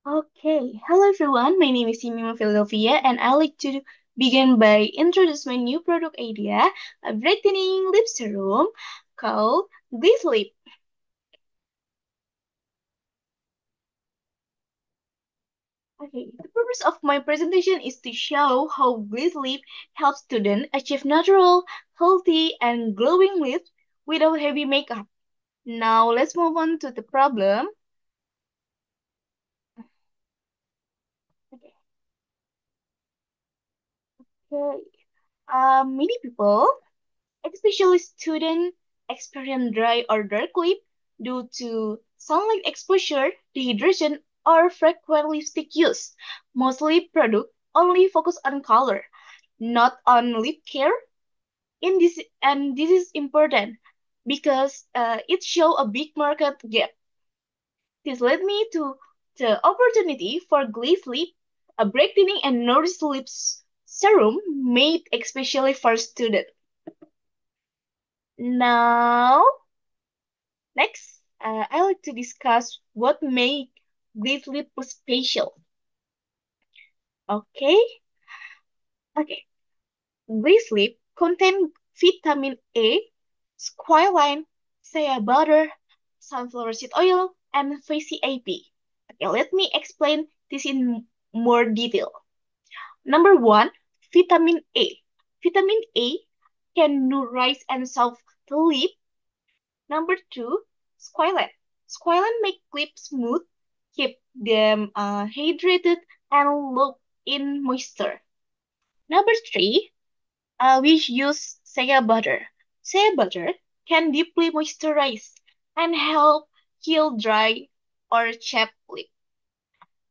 Okay, hello everyone. My name is Simima Philadelphia, and I'd like to begin by introduce my new product idea, a brightening lip serum called Gliss Lip. Okay, the purpose of my presentation is to show how Gliss Lip helps students achieve natural, healthy, and glowing lips without heavy makeup. Now let's move on to the problem. Okay, okay. Many people especially students experience dry or dark lip due to sunlight exposure, dehydration, or frequent lipstick use. Most lip products only focus on color, not on lip care. This is important because it shows a big market gap. This led me to the opportunity for Glaze Lip, a brightening and nourish lips serum made especially for students. Now, next, I like to discuss what make this lip special. Okay, okay. This lip contain vitamin A, squalane, shea butter, sunflower seed oil, and VCAP. Okay, let me explain this in more detail. Number one, vitamin A. Vitamin A can nourish and soothe the lip. Number two, squalane. Squalane make lips smooth, keep them hydrated, and lock in moisture. Number three, we use shea butter. Shea butter can deeply moisturize and help heal dry or chapped lip.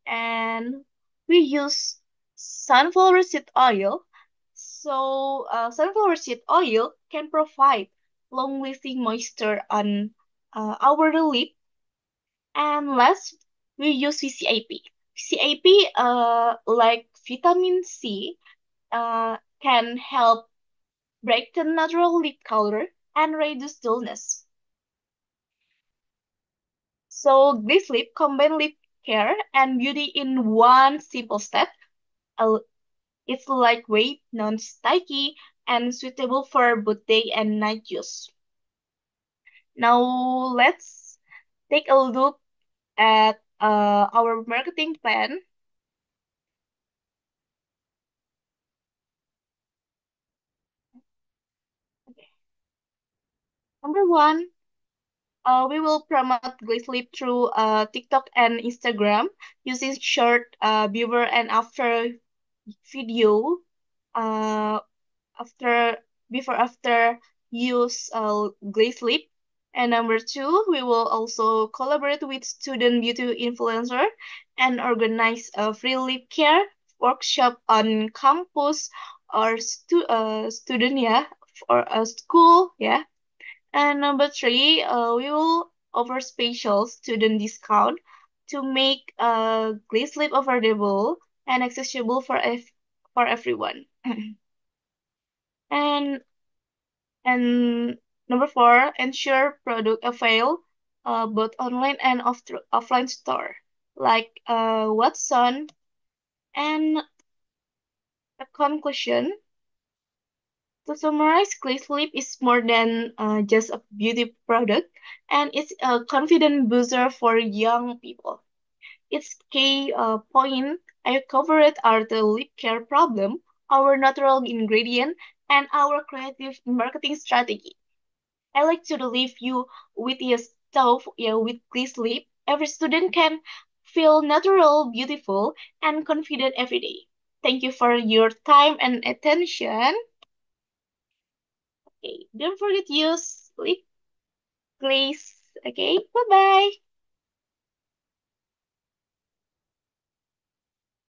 And we use sunflower seed oil. Sunflower seed oil can provide long-lasting moisture on our lip. And last, we use VCAP. VCAP, like vitamin C, can help break the natural lip color and reduce dullness. So this lip combine lip care and beauty in one simple step. Uh, It's lightweight, non-sticky, and suitable for both day and night use. Now let's take a look at our marketing plan. Okay. Number one, we will promote Sleep through TikTok and Instagram using short before and after video. Uh, after before after use Sleep. And number two, we will also collaborate with student beauty influencer and organize a free lip care workshop on campus or student, yeah, or a school, yeah. And number three, we will offer special student discount to make Sleep affordable and accessible for everyone. And And number four, ensure product avail both online and offline store, like Watson. And the conclusion, to summarize, Clay Sleep is more than just a beauty product, and it's a confident booster for young people. Its key point I covered are the lip care problem, our natural ingredient, and our creative marketing strategy. I like to leave you with a stove, yeah, with clean sleep. Every student can feel natural, beautiful, and confident every day. Thank you for your time and attention. Okay, don't forget to use sleep, please. Okay, bye bye.